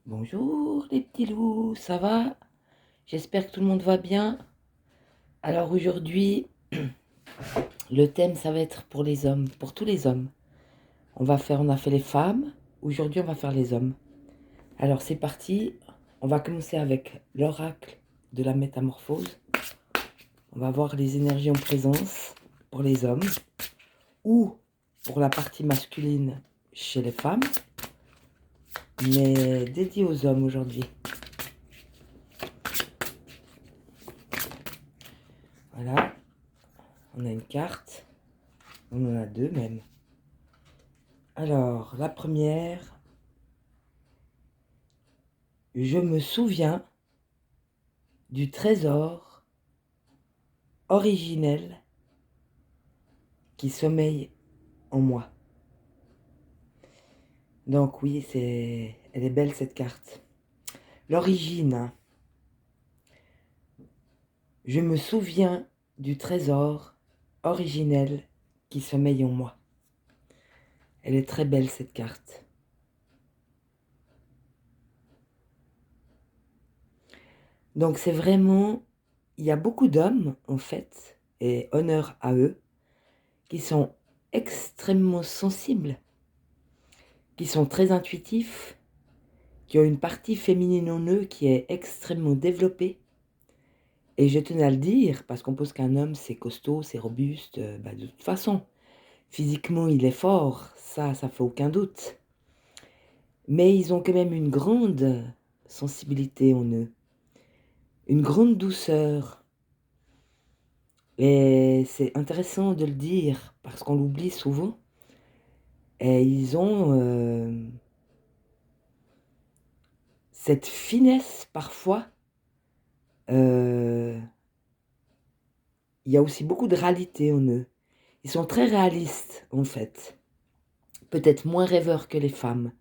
Bonjour les petits loups, ça va? J'espère que tout le monde va bien. Alors aujourd'hui, le thème ça va être pour les hommes, pour tous les hommes. On a fait les femmes, aujourd'hui on va faire les hommes. Alors c'est parti, on va commencer avec l'oracle de la métamorphose. On va voir les énergies en présence pour les hommes ou pour la partie masculine chez les femmes, mais dédié aux hommes aujourd'hui. Voilà, on a une carte. On en a deux même. Alors, la première, je me souviens du trésor originel qui sommeille en moi. Donc oui, elle est belle cette carte. L'origine, hein. Je me souviens du trésor originel qui sommeille en moi. Elle est très belle cette carte. Donc c'est vraiment, il y a beaucoup d'hommes en fait, et honneur à eux, qui sont extrêmement sensibles, qui sont très intuitifs, qui ont une partie féminine en eux qui est extrêmement développée. Et je tenais à le dire, parce qu'on pense qu'un homme, c'est costaud, c'est robuste, de toute façon, physiquement, il est fort, ça fait aucun doute. Mais ils ont quand même une grande sensibilité en eux, une grande douceur. Et c'est intéressant de le dire, parce qu'on l'oublie souvent. Et ils ont cette finesse parfois. Il y a aussi beaucoup de réalité en eux. Ils sont très réalistes, en fait. Peut-être moins rêveurs que les femmes.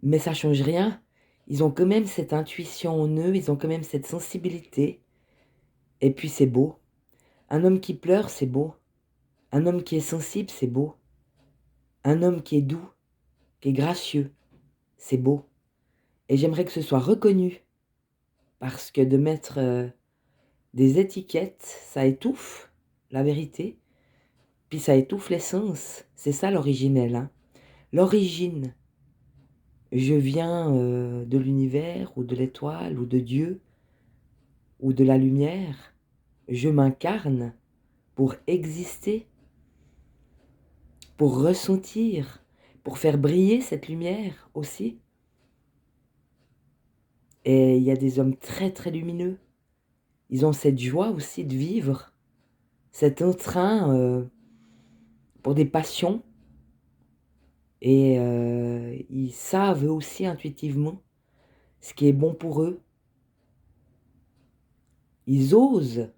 Mais ça change rien. Ils ont quand même cette intuition en eux, ils ont quand même cette sensibilité. Et puis c'est beau. Un homme qui pleure, c'est beau. Un homme qui est sensible, c'est beau. Un homme qui est doux, qui est gracieux, c'est beau. Et j'aimerais que ce soit reconnu. Parce que de mettre des étiquettes, ça étouffe la vérité. Puis ça étouffe l'essence. C'est ça l'originel, hein. L'origine. Je viens de l'univers ou de l'étoile ou de Dieu ou de la lumière. Je m'incarne pour exister, pour ressentir, pour faire briller cette lumière aussi. Et il y a des hommes très très lumineux. Ils ont cette joie aussi de vivre, cet entrain pour des passions. Et ils savent eux aussi intuitivement ce qui est bon pour eux. Ils osent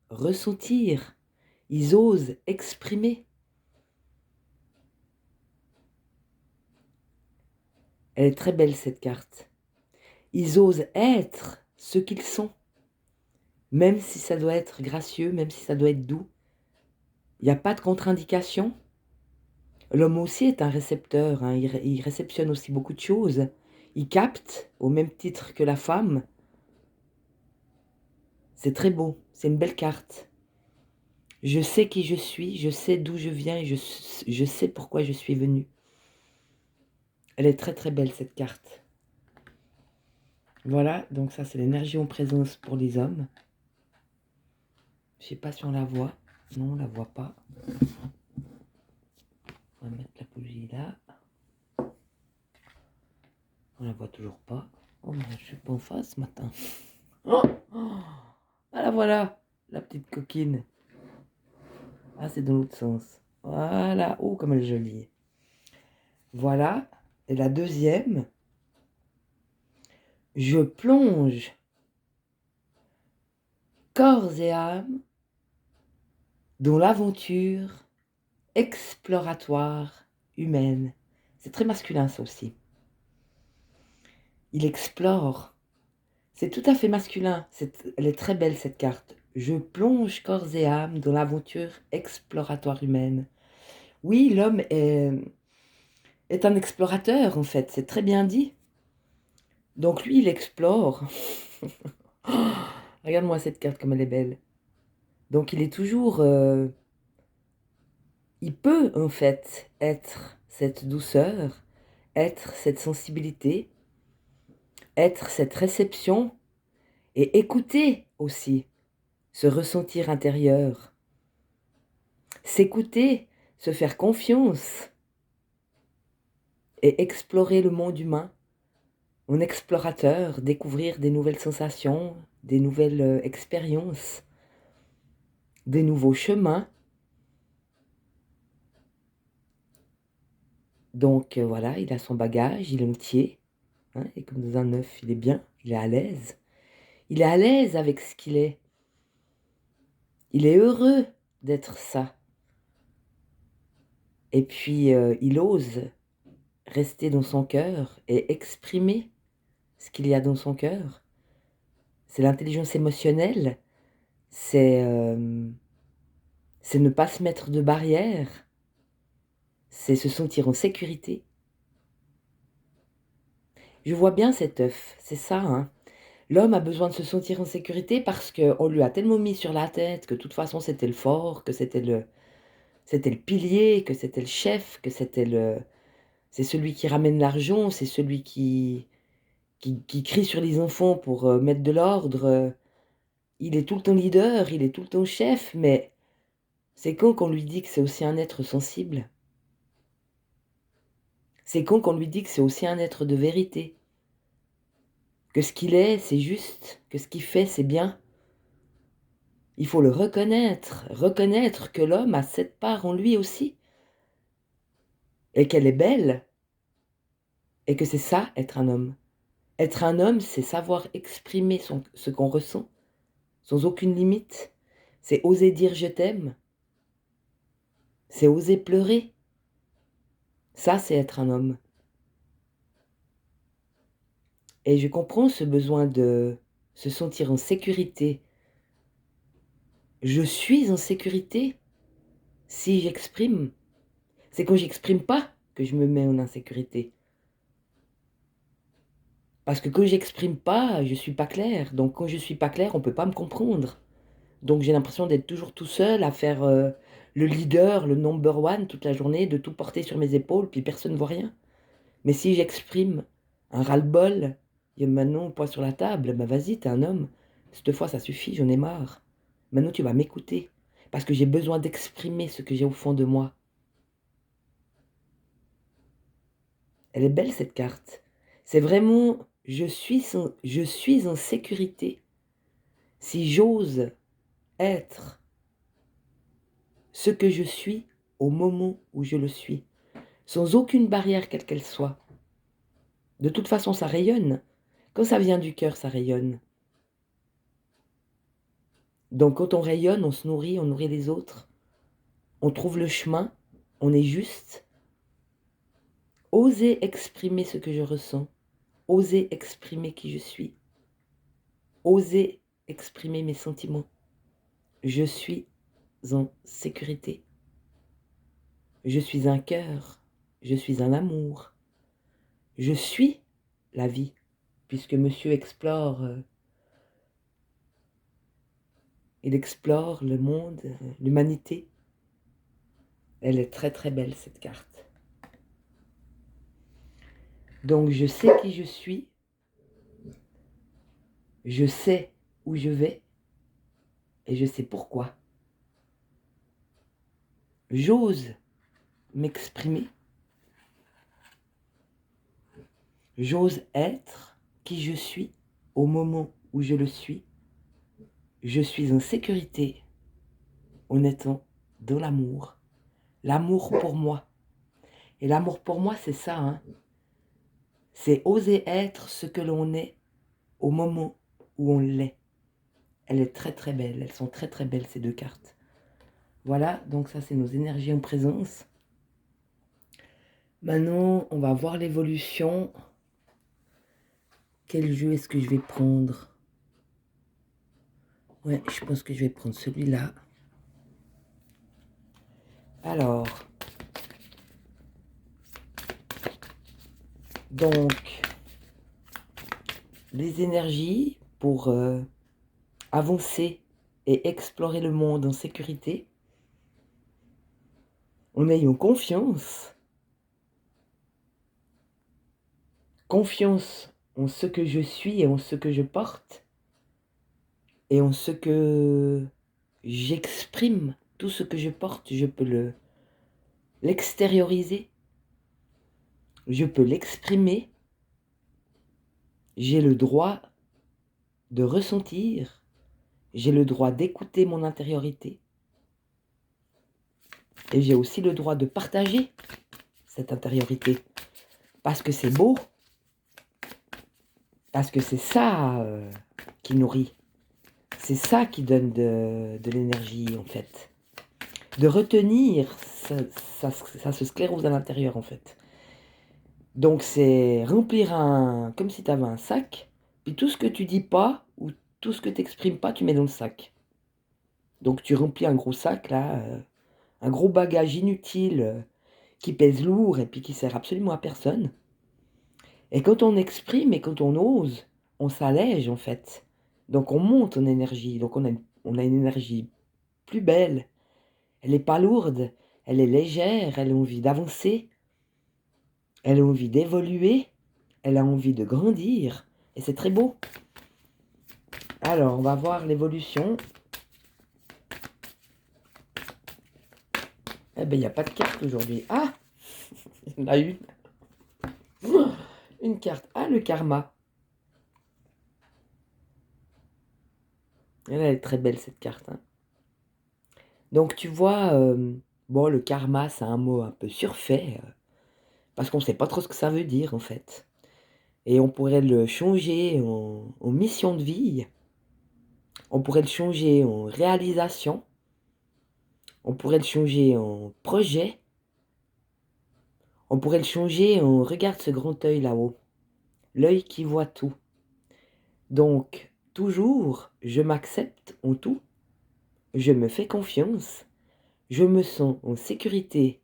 ressentir, ils osent exprimer. Elle est très belle cette carte. Ils osent être ce qu'ils sont, même si ça doit être gracieux, même si ça doit être doux. Il n'y a pas de contre-indication. L'homme aussi est un récepteur, hein. Il réceptionne aussi beaucoup de choses. Il capte au même titre que la femme. C'est très beau, c'est une belle carte. Je sais qui je suis, je sais d'où je viens et je sais pourquoi je suis venue. Elle est très très belle cette carte. Voilà, donc ça c'est l'énergie en présence pour les hommes. Je sais pas si on la voit. Non, on la voit pas. On va mettre la bougie là. On la voit toujours pas. Oh mais je suis pas en face ce matin. Oh, oh. Ah voilà, la petite coquine. Ah c'est dans l'autre sens. Voilà, oh comme elle est jolie. Voilà, et la deuxième. Je plonge corps et âme dans l'aventure exploratoire humaine. C'est très masculin ça aussi. Il explore. C'est tout à fait masculin. Elle est très belle cette carte. Je plonge corps et âme dans l'aventure exploratoire humaine. Oui, est un explorateur en fait, c'est très bien dit. Donc lui, il explore. Regarde-moi cette carte comme elle est belle. Donc il est toujours... il peut en fait être cette douceur, être cette sensibilité, être cette réception et écouter aussi ce ressentir intérieur. S'écouter, se faire confiance et explorer le monde humain en explorateur, découvrir des nouvelles sensations, des nouvelles expériences, des nouveaux chemins. Donc voilà, il a son bagage, il est entier, hein, et comme dans un œuf, il est bien, il est à l'aise. Il est à l'aise avec ce qu'il est. Il est heureux d'être ça. Et puis il ose rester dans son cœur et exprimer ce qu'il y a dans son cœur. C'est l'intelligence émotionnelle, c'est ne pas se mettre de barrière, c'est se sentir en sécurité. Je vois bien cet œuf, c'est ça, hein. L'homme a besoin de se sentir en sécurité parce qu'on lui a tellement mis sur la tête que de toute façon c'était le fort, que c'était le pilier, que c'était le chef, que c'est celui qui ramène l'argent, c'est celui qui crie sur les enfants pour mettre de l'ordre. Il est tout le temps leader, il est tout le temps chef, mais c'est quand qu'on lui dit que c'est aussi un être sensible. C'est quand qu'on lui dit que c'est aussi un être de vérité. Que ce qu'il est, c'est juste, que ce qu'il fait, c'est bien. Il faut le reconnaître que l'homme a cette part en lui aussi, et qu'elle est belle, et que c'est ça, être un homme. Être un homme, c'est savoir exprimer ce qu'on ressent, sans aucune limite. C'est oser dire je t'aime, c'est oser pleurer. Ça, c'est être un homme. Et je comprends ce besoin de se sentir en sécurité. Je suis en sécurité si j'exprime. C'est quand j'exprime pas que je me mets en insécurité. Parce que quand j'exprime pas, je suis pas claire. Donc quand je suis pas claire, on peut pas me comprendre. Donc j'ai l'impression d'être toujours tout seul à faire le leader, le number one toute la journée, de tout porter sur mes épaules, puis personne ne voit rien. Mais si j'exprime un ras-le-bol, il y a Manon, poing sur la table, bah vas-y, t'es un homme. Cette fois, ça suffit, j'en ai marre. Maintenant, tu vas m'écouter. Parce que j'ai besoin d'exprimer ce que j'ai au fond de moi. Elle est belle, cette carte. C'est vraiment, je suis en sécurité. Si j'ose être ce que je suis au moment où je le suis, sans aucune barrière quelle qu'elle soit. De toute façon, ça rayonne. Quand ça vient du cœur, ça rayonne. Donc quand on rayonne, on se nourrit, on nourrit les autres. On trouve le chemin, on est juste. Oser exprimer ce que je ressens. Oser exprimer qui je suis. Oser exprimer mes sentiments. Je suis en sécurité. Je suis un cœur. Je suis un amour. Je suis la vie, puisque monsieur explore, il explore le monde, l'humanité. Elle est très très belle cette carte. Donc je sais qui je suis, je sais où je vais et je sais pourquoi. J'ose m'exprimer, j'ose être qui je suis au moment où je le suis. Je suis en sécurité en étant dans l'amour. L'amour pour moi. Et l'amour pour moi, c'est ça, hein. C'est oser être ce que l'on est au moment où on l'est. Elle est très très belle, elles sont très très belles ces deux cartes. Voilà, donc ça c'est nos énergies en présence. Maintenant, on va voir l'évolution. Quel jeu est-ce que je vais prendre? Ouais, je pense que je vais prendre celui-là. Alors, donc, les énergies pour avancer et explorer le monde en sécurité, en ayant confiance en ce que je suis et en ce que je porte, et en ce que j'exprime. Tout ce que je porte, je peux l'extérioriser, je peux l'exprimer, j'ai le droit de ressentir, j'ai le droit d'écouter mon intériorité, et j'ai aussi le droit de partager cette intériorité, parce que c'est beau, parce que c'est ça qui nourrit, c'est ça qui donne de l'énergie en fait. De retenir, ça se sclérose à l'intérieur en fait. Donc c'est remplir comme si tu avais un sac, puis tout ce que tu dis pas, ou tout ce que tu n'exprimes pas, tu mets dans le sac. Donc tu remplis un gros sac là, un gros bagage inutile qui pèse lourd et puis qui sert absolument à personne. Et quand on exprime et quand on ose, on s'allège en fait. Donc on monte en énergie, donc on a une énergie plus belle. Elle n'est pas lourde, elle est légère, elle a envie d'avancer, elle a envie d'évoluer, elle a envie de grandir. Et c'est très beau. Alors, on va voir l'évolution. Eh bien, il n'y a pas de carte aujourd'hui. Ah, il y en a une. Une carte. Ah, le karma. Elle est très belle, cette carte. Hein. Donc, tu vois, bon, le karma, c'est un mot un peu surfait, parce qu'on ne sait pas trop ce que ça veut dire, en fait. Et on pourrait le changer en mission de vie. On pourrait le changer en réalisation. On pourrait le changer en projet. On pourrait le changer en regarde ce grand œil là-haut. L'œil qui voit tout. Donc, toujours, je m'accepte en tout. Je me fais confiance. Je me sens en sécurité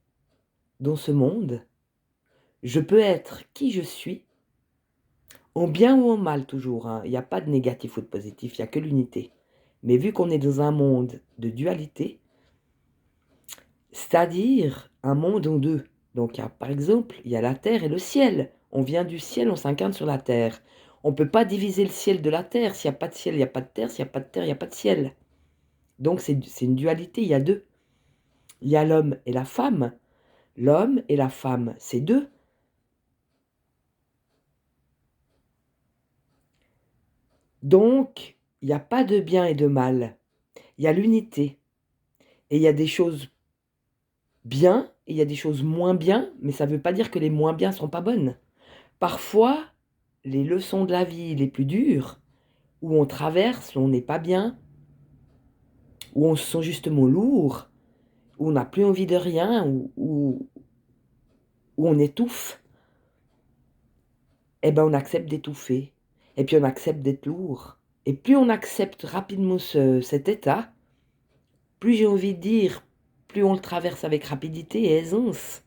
dans ce monde. Je peux être qui je suis. En bien ou en mal toujours. Hein. Il n'y a pas de négatif ou de positif. Il n'y a que l'unité. Mais vu qu'on est dans un monde de dualité, c'est-à-dire un monde en deux. Donc, par exemple, il y a la terre et le ciel. On vient du ciel, on s'incarne sur la terre. On ne peut pas diviser le ciel de la terre. S'il n'y a pas de ciel, il n'y a pas de terre. S'il n'y a pas de terre, il n'y a pas de ciel. Donc, c'est une dualité, il y a deux. Il y a l'homme et la femme. L'homme et la femme, c'est deux. Donc, il n'y a pas de bien et de mal. Il y a l'unité. Et il y a des choses bien et il y a des choses moins bien, mais ça ne veut pas dire que les moins bien ne sont pas bonnes. Parfois, les leçons de la vie les plus dures, où on traverse, où on n'est pas bien, où on se sent justement lourd, où on n'a plus envie de rien, où on étouffe, eh ben on accepte d'étouffer. Et puis on accepte d'être lourd. Et plus on accepte rapidement cet état, plus j'ai envie de dire, plus on le traverse avec rapidité et aisance.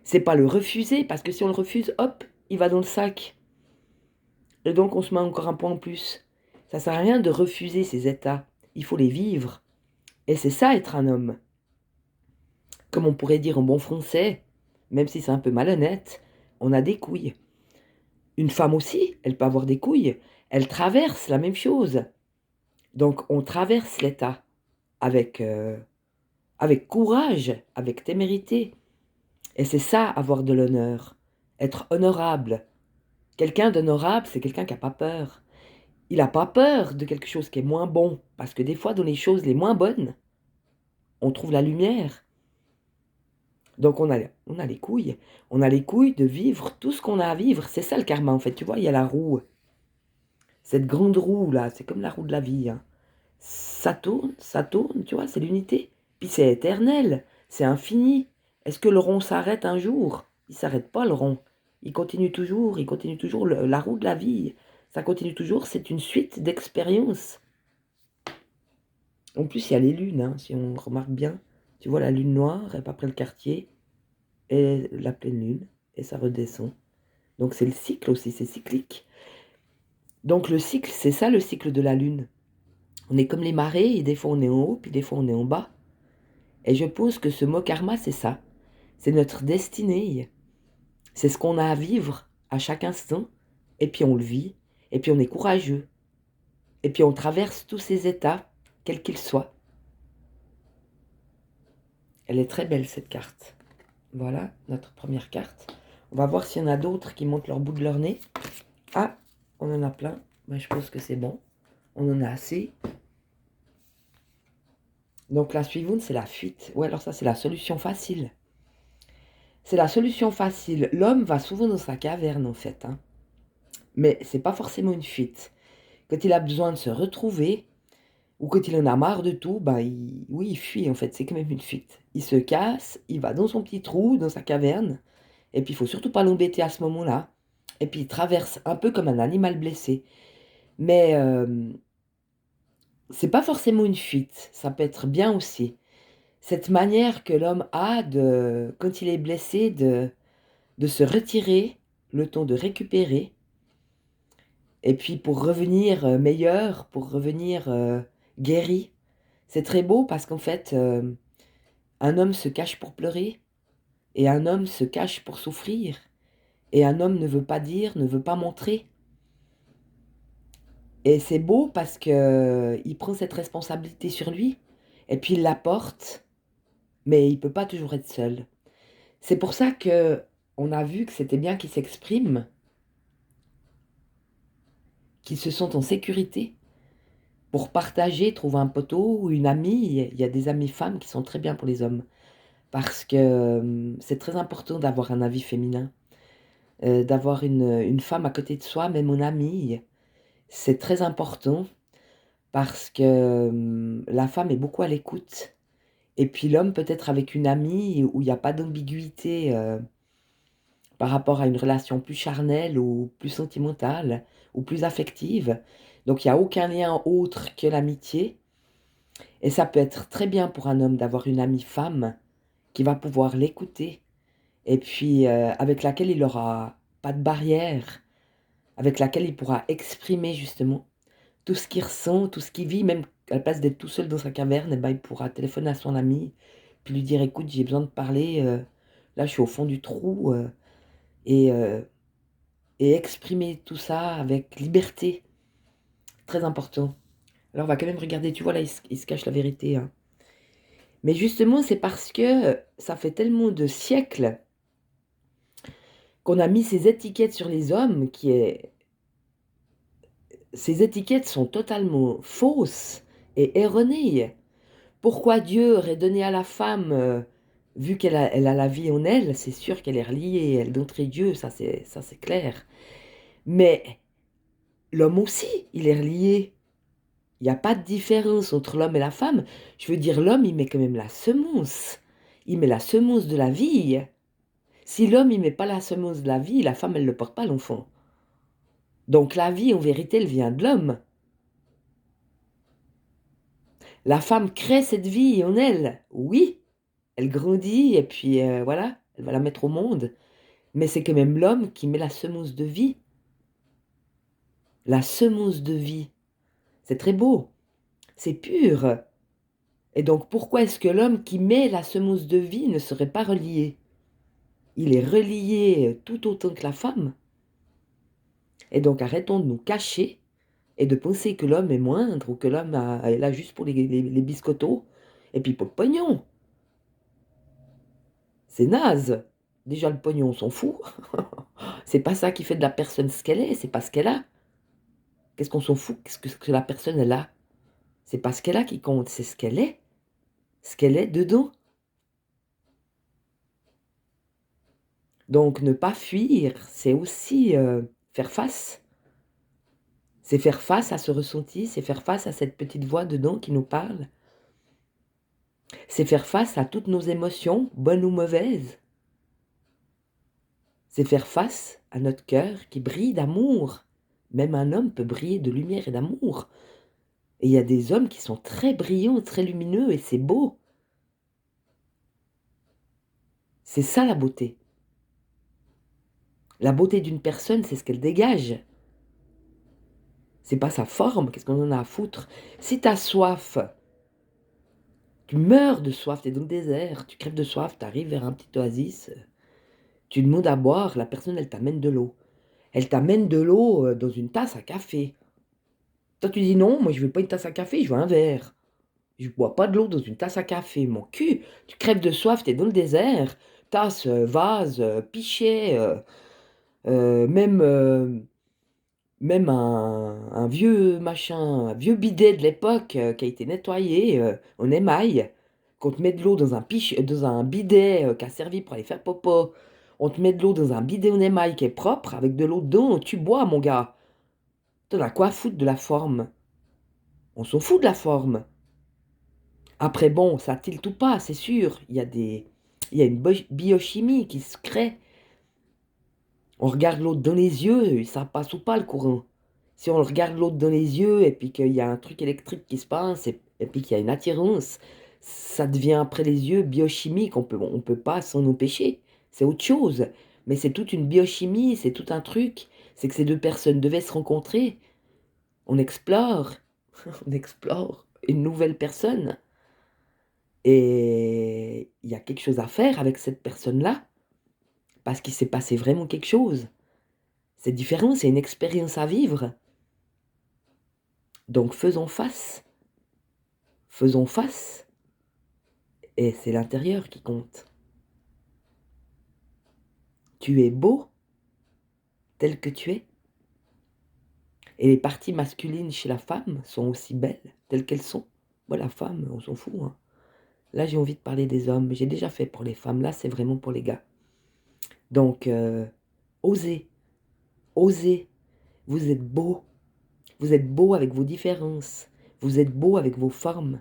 C'est pas le refuser, parce que si on le refuse, hop, il va dans le sac. Et donc on se met encore un point en plus. Ça sert à rien de refuser ces états. Il faut les vivre. Et c'est ça être un homme. Comme on pourrait dire en bon français, même si c'est un peu malhonnête, on a des couilles. Une femme aussi, elle peut avoir des couilles. Elle traverse la même chose. Donc on traverse l'état avec, avec courage, avec témérité. Et c'est ça, avoir de l'honneur. Être honorable. Quelqu'un d'honorable, c'est quelqu'un qui n'a pas peur. Il n'a pas peur de quelque chose qui est moins bon. Parce que des fois, dans les choses les moins bonnes, on trouve la lumière. Donc on a les couilles. On a les couilles de vivre tout ce qu'on a à vivre. C'est ça le karma en fait. Tu vois, il y a la roue. Cette grande roue là, c'est comme la roue de la vie. Hein. Ça tourne, tu vois, c'est l'unité. Puis c'est éternel, c'est infini. Est-ce que le rond s'arrête un jour? Il ne s'arrête pas le rond. Il continue toujours la roue de la vie. Ça continue toujours, c'est une suite d'expériences. En plus, il y a les lunes, hein, si on remarque bien. Tu vois la lune noire, et après le quartier, et la pleine lune, et ça redescend. Donc c'est le cycle aussi, c'est cyclique. Donc le cycle, c'est ça le cycle de la lune. On est comme les marées, et des fois on est en haut, puis des fois on est en bas. Et je pense que ce mot karma, c'est ça. C'est notre destinée. C'est ce qu'on a à vivre à chaque instant. Et puis on le vit. Et puis on est courageux. Et puis on traverse tous ces états, quels qu'ils soient. Elle est très belle cette carte. Voilà notre première carte. On va voir s'il y en a d'autres qui montent leur bout de leur nez. Ah, on en a plein. Ben, je pense que c'est bon. On en a assez. Donc la suivante, c'est la fuite. Ouais, alors ça, c'est la solution facile. C'est la solution facile. L'homme va souvent dans sa caverne, en fait. Hein. Mais c'est pas forcément une fuite. Quand il a besoin de se retrouver, ou quand il en a marre de tout, ben oui, il fuit, en fait. C'est quand même une fuite. Il se casse, il va dans son petit trou, dans sa caverne. Et puis, il faut surtout pas l'embêter à ce moment-là. Et puis, il traverse un peu comme un animal blessé. Mais c'est pas forcément une fuite. Ça peut être bien aussi. Cette manière que l'homme a de, quand il est blessé, de se retirer, le temps de récupérer, et puis pour revenir meilleur, pour revenir guéri. C'est très beau parce qu'en fait, un homme se cache pour pleurer, et un homme se cache pour souffrir, et un homme ne veut pas dire, ne veut pas montrer. Et c'est beau parce que il prend cette responsabilité sur lui, et puis il la porte, mais il peut pas toujours être seul. C'est pour ça que on a vu que c'était bien qu'ils s'expriment, qu'ils se sentent en sécurité pour partager, trouver un poteau ou une amie. Il y a des amies femmes qui sont très bien pour les hommes parce que c'est très important d'avoir un avis féminin, d'avoir une femme à côté de soi, même une amie. C'est très important parce que la femme est beaucoup à l'écoute. Et puis l'homme peut être avec une amie où il n'y a pas d'ambiguïté par rapport à une relation plus charnelle ou plus sentimentale ou plus affective. Donc il n'y a aucun lien autre que l'amitié. Et ça peut être très bien pour un homme d'avoir une amie femme qui va pouvoir l'écouter et puis avec laquelle il n'aura pas de barrière, avec laquelle il pourra exprimer justement tout ce qu'il ressent, tout ce qu'il vit, même à la place d'être tout seul dans sa caverne, eh ben, il pourra téléphoner à son ami, puis lui dire, écoute, j'ai besoin de parler, là je suis au fond du trou, et, euh, et exprimer tout ça avec liberté, très important. Alors on va quand même regarder, tu vois là, il se cache la vérité. Hein. Mais justement, c'est parce que ça fait tellement de siècles qu'on a mis ces étiquettes sur les hommes ces étiquettes sont totalement fausses et erronées. Pourquoi Dieu aurait donné à la femme, vu elle a la vie en elle, c'est sûr qu'elle est reliée, elle d'entrée Dieu, ça c'est clair. Mais l'homme aussi, il est relié. Il n'y a pas de différence entre l'homme et la femme. Je veux dire, l'homme, il met quand même la semence. Il met la semence de la vie. Si l'homme, il met pas la semence de la vie, la femme, elle ne porte pas l'enfant. Donc la vie, en vérité, elle vient de l'homme. La femme crée cette vie en elle. Oui, elle grandit et puis voilà, elle va la mettre au monde. Mais c'est quand même l'homme qui met la semence de vie. La semence de vie. C'est très beau. C'est pur. Et donc pourquoi est-ce que l'homme qui met la semence de vie ne serait pas relié? Il est relié tout autant que la femme. Et donc arrêtons de nous cacher et de penser que l'homme est moindre ou que l'homme est là juste pour les biscottos et puis pour le pognon. C'est naze. Déjà le pognon, on s'en fout. C'est pas ça qui fait de la personne ce qu'elle est, c'est pas ce qu'elle a. Qu'est-ce qu'on s'en fout? Qu'est-ce que la personne elle a? C'est pas ce qu'elle a qui compte, c'est ce qu'elle est dedans. Donc ne pas fuir, c'est aussi faire face. C'est faire face à ce ressenti, c'est faire face à cette petite voix dedans qui nous parle. C'est faire face à toutes nos émotions, bonnes ou mauvaises. C'est faire face à notre cœur qui brille d'amour. Même un homme peut briller de lumière et d'amour. Et il y a des hommes qui sont très brillants, très lumineux, et c'est beau. C'est ça la beauté. La beauté d'une personne, c'est ce qu'elle dégage. C'est pas sa forme, qu'est-ce qu'on en a à foutre? Si t'as soif, tu meurs de soif, t'es dans le désert, tu crèves de soif, t'arrives vers un petit oasis, tu demandes à boire, la personne, elle t'amène de l'eau. Elle t'amène de l'eau dans une tasse à café. Toi, tu dis non, moi je veux pas une tasse à café, je veux un verre. Je bois pas de l'eau dans une tasse à café, mon cul. Tu crèves de soif, t'es dans le désert. Tasse, vase, pichet, même un vieux machin, un vieux bidet de l'époque qui a été nettoyé en émail. Qu'on te met de l'eau dans dans un bidet qui a servi pour aller faire popo. On te met de l'eau dans un bidet en émail qui est propre, avec de l'eau dedans, tu bois, mon gars. T'en as quoi à foutre de la forme? On s'en fout de la forme. Après, bon, ça tilte ou pas, c'est sûr. Il y a une biochimie qui se crée. On regarde l'autre dans les yeux, ça passe ou pas le courant. Si on regarde l'autre dans les yeux et puis qu'il y a un truc électrique qui se passe et puis qu'il y a une attirance, ça devient après les yeux biochimique. On peut pas s'en empêcher. C'est autre chose. Mais c'est toute une biochimie, c'est tout un truc. C'est que ces deux personnes devaient se rencontrer. On explore, on explore une nouvelle personne. Et il y a quelque chose à faire avec cette personne-là, parce qu'il s'est passé vraiment quelque chose. C'est différent, c'est une expérience à vivre. Donc faisons face, et c'est l'intérieur qui compte. Tu es beau tel que tu es, et les parties masculines chez la femme sont aussi belles telles qu'elles sont. Moi, la femme, on s'en fout, hein. Là, j'ai envie de parler des hommes, j'ai déjà fait pour les femmes, là, c'est vraiment pour les gars. Donc, osez, osez, vous êtes beau. Vous êtes beau avec vos différences. Vous êtes beau avec vos formes.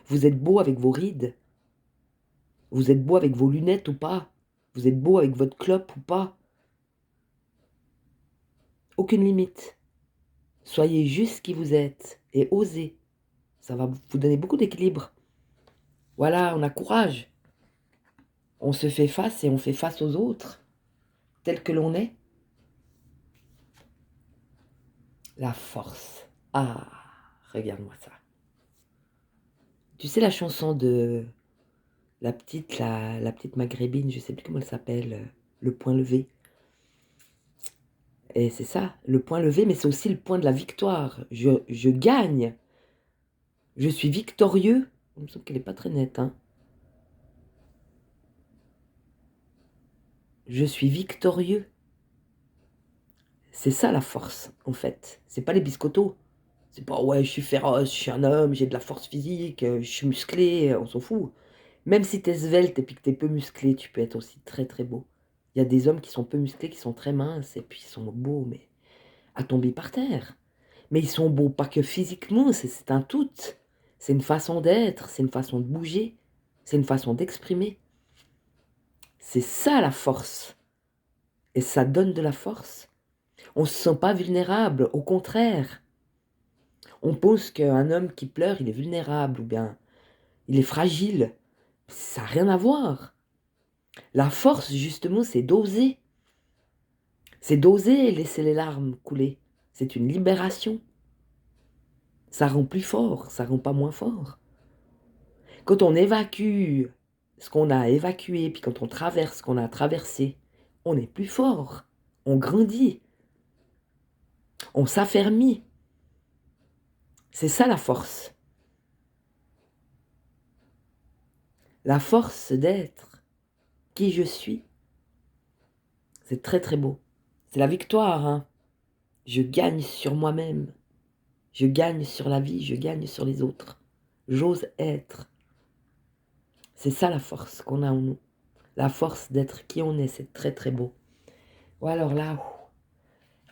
Vous êtes beau avec vos rides. Vous êtes beau avec vos lunettes ou pas. Vous êtes beau avec votre clope ou pas. Aucune limite. Soyez juste qui vous êtes et osez. Ça va vous donner beaucoup d'équilibre. Voilà, on a courage. On se fait face et on fait face aux autres, tel que l'on est. La force. Ah, regarde-moi ça. Tu sais la chanson de la petite maghrébine, je sais plus comment elle s'appelle, le point levé. Et c'est ça, le point levé, mais c'est aussi le point de la victoire. Je gagne. Je suis victorieux. Il me semble qu'elle n'est pas très nette, hein. Je suis victorieux. C'est ça la force, en fait. C'est pas les biscottos. C'est pas ouais, je suis féroce, je suis un homme, j'ai de la force physique, je suis musclé, on s'en fout. Même si t'es svelte et puis que t'es peu musclé, tu peux être aussi très très beau. Il y a des hommes qui sont peu musclés, qui sont très minces et puis ils sont beaux, mais à tomber par terre. Mais ils sont beaux pas que physiquement, c'est un tout. C'est une façon d'être, c'est une façon de bouger, c'est une façon d'exprimer. C'est ça la force. Et ça donne de la force. On ne se sent pas vulnérable, au contraire. On pense qu'un homme qui pleure, il est vulnérable ou bien il est fragile. Ça n'a rien à voir. La force, justement, c'est d'oser. C'est d'oser laisser les larmes couler. C'est une libération. Ça rend plus fort, ça rend pas moins fort. Quand on évacue ce qu'on a évacué, puis quand on traverse ce qu'on a traversé, on est plus fort, on grandit, on s'affermit. C'est ça la force. La force d'être qui je suis. C'est très très beau. C'est la victoire, hein. Je gagne sur moi-même. Je gagne sur la vie, je gagne sur les autres. J'ose être. C'est ça la force qu'on a en nous. La force d'être qui on est, c'est très très beau. Ou alors là,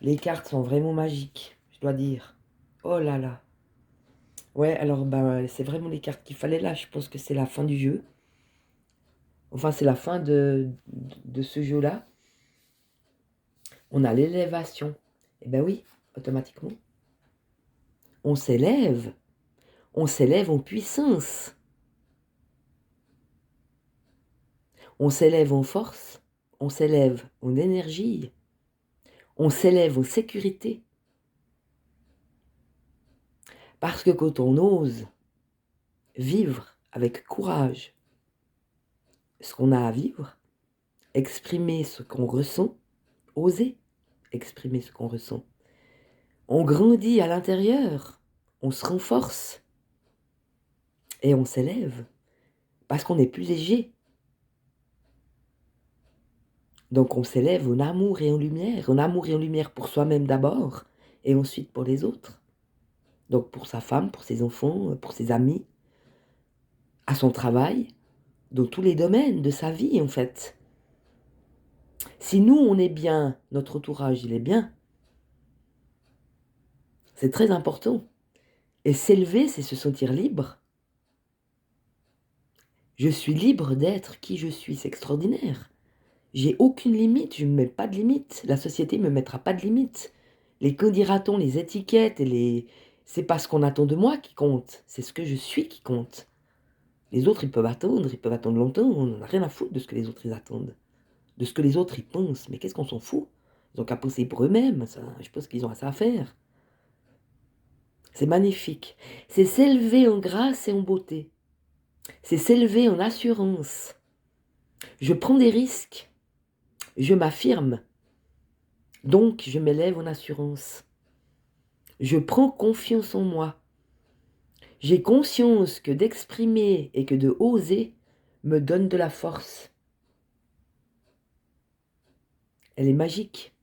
les cartes sont vraiment magiques, je dois dire. Oh là là. Ouais, alors ben, c'est vraiment les cartes qu'il fallait là. Je pense que c'est la fin du jeu. Enfin, c'est la fin de ce jeu-là. On a l'élévation. Eh ben oui, automatiquement. On s'élève. On s'élève en puissance. On s'élève en force, on s'élève en énergie, on s'élève en sécurité. Parce que quand on ose vivre avec courage ce qu'on a à vivre, exprimer ce qu'on ressent, oser exprimer ce qu'on ressent, on grandit à l'intérieur, on se renforce et on s'élève parce qu'on est plus léger. Donc on s'élève en amour et en lumière pour soi-même d'abord et ensuite pour les autres. Donc pour sa femme, pour ses enfants, pour ses amis, à son travail, dans tous les domaines de sa vie en fait. Si nous on est bien, notre entourage il est bien, c'est très important. Et s'élever, c'est se sentir libre. Je suis libre d'être qui je suis, c'est extraordinaire. J'ai aucune limite, je ne me mets pas de limite. La société ne me mettra pas de limite. Les que dira-t-on, les étiquettes, c'est pas ce qu'on attend de moi qui compte, c'est ce que je suis qui compte. Les autres, ils peuvent attendre longtemps, on n'a rien à foutre de ce que les autres ils attendent. De ce que les autres ils pensent, mais qu'est-ce qu'on s'en fout? Ils ont qu'à penser pour eux-mêmes, ça, je pense qu'ils ont ça à faire. C'est magnifique. C'est s'élever en grâce et en beauté. C'est s'élever en assurance. Je prends des risques. Je m'affirme. Donc, je m'élève en assurance. Je prends confiance en moi. J'ai conscience que d'exprimer et que de oser me donne de la force. Elle est magique.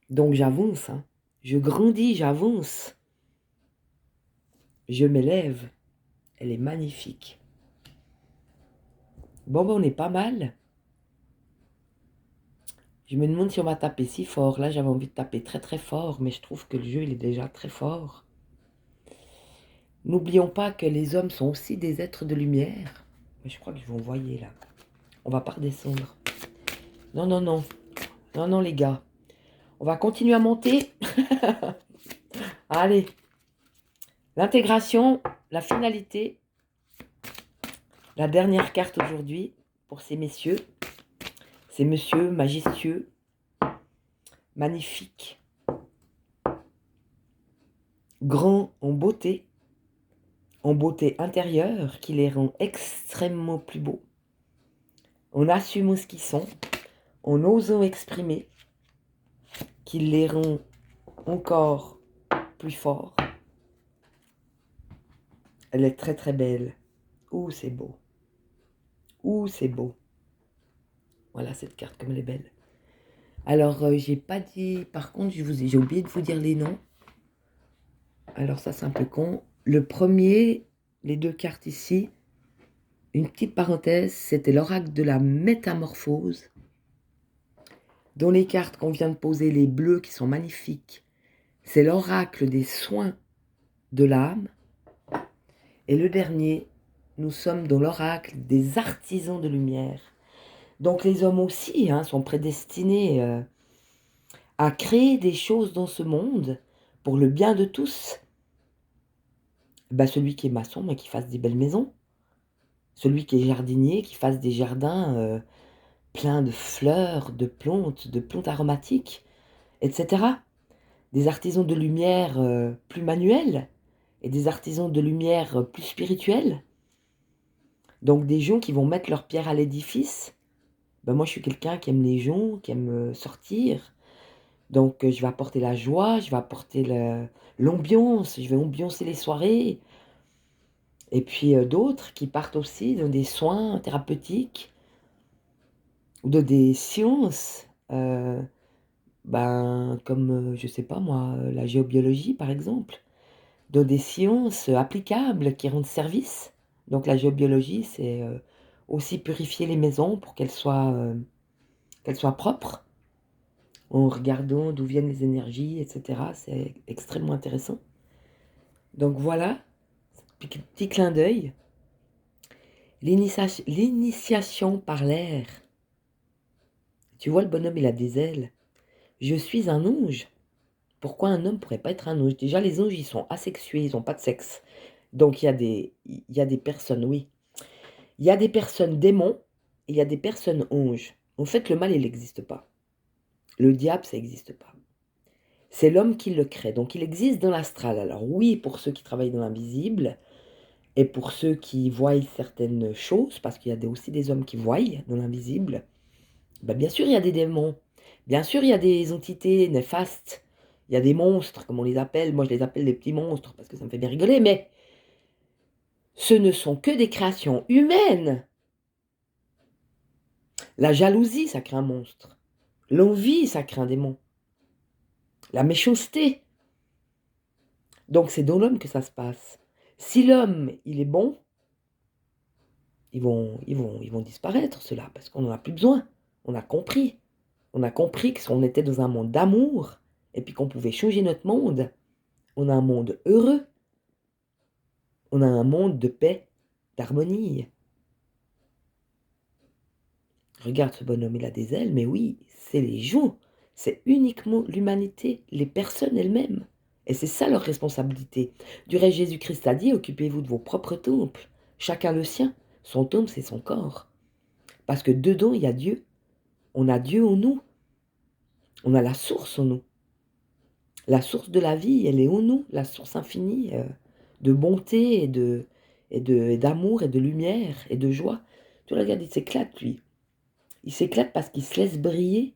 Donc, j'avance. Je grandis, j'avance. Je m'élève. Elle est magnifique. Bon, ben, on est pas mal. Je me demande si on va taper si fort. Là, j'avais envie de taper très très fort, mais je trouve que le jeu, il est déjà très fort. N'oublions pas que les hommes sont aussi des êtres de lumière. Mais je crois que je vais envoyer là. On va pas redescendre. Non, non, non. Non, non, les gars. On va continuer à monter. Allez. L'intégration, la finalité. La dernière carte aujourd'hui pour ces messieurs. Ces messieurs majestueux. Magnifiques. Grands en beauté intérieure qui les rend extrêmement plus beaux, en assumant ce qu'ils sont, en osant exprimer, qui les rend encore plus forts. Elle est très très belle. Ouh, c'est beau. Ouh, c'est beau. Voilà cette carte comme elle est belle. Alors, j'ai pas dit, par contre, j'ai oublié de vous dire les noms. Alors ça, c'est un peu con. Le premier, les deux cartes ici, une petite parenthèse, c'était l'oracle de la métamorphose. Dans les cartes qu'on vient de poser, les bleus qui sont magnifiques, c'est l'oracle des soins de l'âme. Et le dernier, nous sommes dans l'oracle des artisans de lumière. Donc les hommes aussi sont prédestinés à créer des choses dans ce monde pour le bien de tous. Celui qui est maçon, qui fasse des belles maisons. Celui qui est jardinier, qui fasse des jardins pleins de fleurs, de plantes aromatiques, etc. Des artisans de lumière plus manuels et des artisans de lumière plus spirituels. Donc des gens qui vont mettre leur pierre à l'édifice. Moi, je suis quelqu'un qui aime les gens, qui aime sortir. Donc je vais apporter la joie, je vais apporter l'ambiance, je vais ambiancer les soirées. Et puis d'autres qui partent aussi dans des soins thérapeutiques ou dans des sciences, comme, je sais pas moi, la géobiologie par exemple, dans des sciences applicables qui rendent service. Donc la géobiologie, c'est aussi purifier les maisons pour qu'elles soient propres, en regardant d'où viennent les énergies, etc. C'est extrêmement intéressant. Donc voilà, petit clin d'œil. L'initiation par l'air. Tu vois, le bonhomme, il a des ailes. Je suis un ange. Pourquoi un homme ne pourrait pas être un ange? Déjà, les anges, ils sont asexués, ils n'ont pas de sexe. Donc, il y a des personnes, oui. Il y a des personnes démons il y a des personnes anges. En fait, le mal, il n'existe pas. Le diable, ça n'existe pas. C'est l'homme qui le crée. Donc, il existe dans l'astral. Alors oui, pour ceux qui travaillent dans l'invisible et pour ceux qui voient certaines choses, parce qu'il y a aussi des hommes qui voient dans l'invisible, ben, bien sûr, il y a des démons. Bien sûr, il y a des entités néfastes. Il y a des monstres, comme on les appelle. Moi, je les appelle des petits monstres parce que ça me fait bien rigoler. Mais ce ne sont que des créations humaines. La jalousie, ça crée un monstre. L'envie, ça crée un démon. La méchanceté. Donc c'est dans l'homme que ça se passe. Si l'homme, il est bon, ils vont disparaître, ceux-là, parce qu'on n'en a plus besoin. On a compris. On a compris qu'on était dans un monde d'amour, et puis qu'on pouvait changer notre monde. On a un monde heureux. On a un monde de paix, d'harmonie. Regarde ce bonhomme, il a des ailes, mais oui, c'est les gens. C'est uniquement l'humanité, les personnes elles-mêmes. Et c'est ça leur responsabilité. Du reste, Jésus-Christ a dit, occupez-vous de vos propres temples. Chacun le sien. Son temple, c'est son corps. Parce que dedans, il y a Dieu. On a Dieu en nous. On a la source en nous. La source de la vie, elle est en nous. La source infinie de bonté et d'amour et de lumière et de joie. Tu regardes, il s'éclate, lui. Il s'éclate parce qu'il se laisse briller.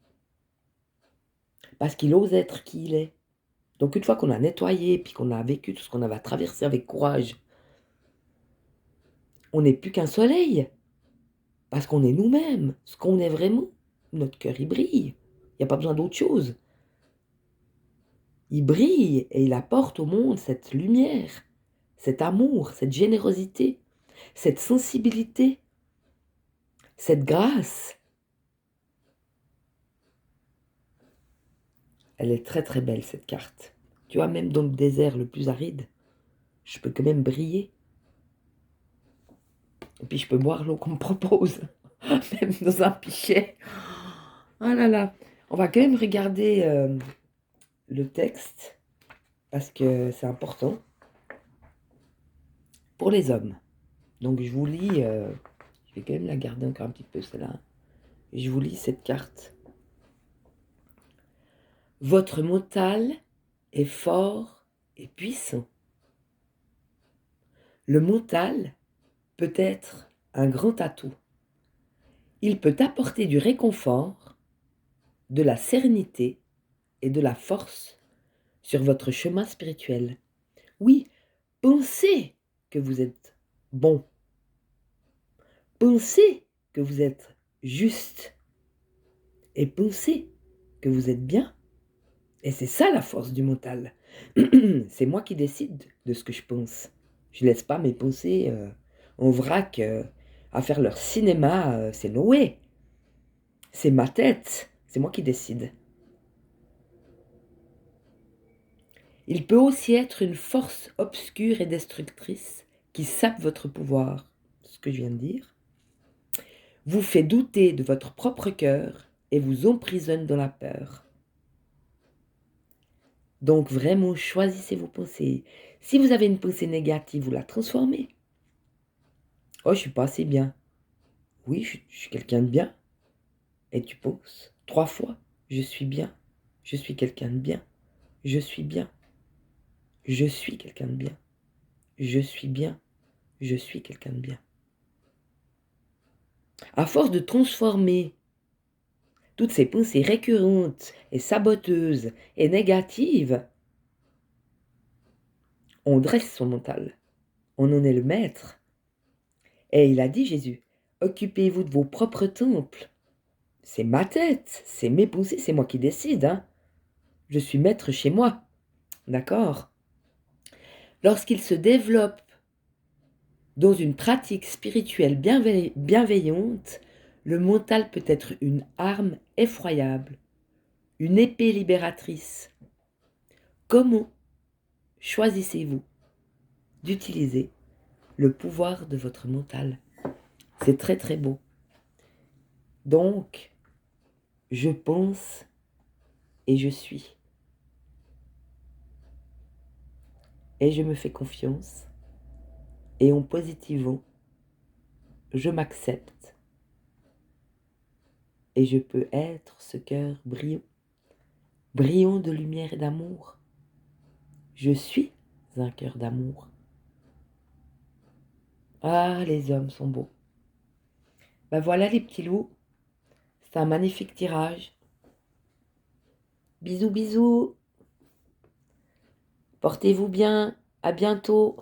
Parce qu'il ose être qui il est. Donc une fois qu'on a nettoyé, puis qu'on a vécu tout ce qu'on avait traversé avec courage, on n'est plus qu'un soleil. Parce qu'on est nous-mêmes, ce qu'on est vraiment. Notre cœur, il brille. Il n'y a pas besoin d'autre chose. Il brille et il apporte au monde cette lumière, cet amour, cette générosité, cette sensibilité, cette grâce. Elle est très très belle, cette carte. Tu vois, même dans le désert le plus aride, je peux quand même briller. Et puis je peux boire l'eau qu'on me propose, même dans un pichet. Oh là là. On va quand même regarder le texte, parce que c'est important, pour les hommes. Donc je vous lis, je vais quand même la garder encore un petit peu celle-là. Je vous lis cette carte. Votre mental est fort et puissant. Le mental peut être un grand atout. Il peut apporter du réconfort, de la sérénité et de la force sur votre chemin spirituel. Oui, pensez que vous êtes bon. Pensez que vous êtes juste. Et pensez que vous êtes bien. Et c'est ça la force du mental. C'est moi qui décide de ce que je pense. Je ne laisse pas mes pensées en vrac à faire leur cinéma. C'est no way. C'est ma tête. C'est moi qui décide. Il peut aussi être une force obscure et destructrice qui sape votre pouvoir, ce que je viens de dire, vous fait douter de votre propre cœur et vous emprisonne dans la peur. Donc vraiment, choisissez vos pensées. Si vous avez une pensée négative, vous la transformez. Oh, je suis pas assez bien. Oui, je suis quelqu'un de bien. Et tu penses 3 fois, je suis bien. Je suis quelqu'un de bien. Je suis bien. Je suis quelqu'un de bien. Je suis bien. Je suis quelqu'un de bien. À force de transformer toutes ces pensées récurrentes et saboteuses et négatives, on dresse son mental. On en est le maître. Et il a dit, Jésus, occupez-vous de vos propres temples. C'est ma tête, c'est mes pensées, c'est moi qui décide. Hein. Je suis maître chez moi. D'accord? Lorsqu'il se développe dans une pratique spirituelle bienveillante, le mental peut être une arme effroyable, une épée libératrice. Comment choisissez-vous d'utiliser le pouvoir de votre mental? C'est très très beau. Donc, je pense et je suis. Et je me fais confiance. Et en positivant, je m'accepte. et je peux être ce cœur brillant, brillant de lumière et d'amour. Je suis un cœur d'amour. Ah, les hommes sont beaux. Ben voilà les petits loups, c'est un magnifique tirage. Bisous, bisous. Portez-vous bien, à bientôt.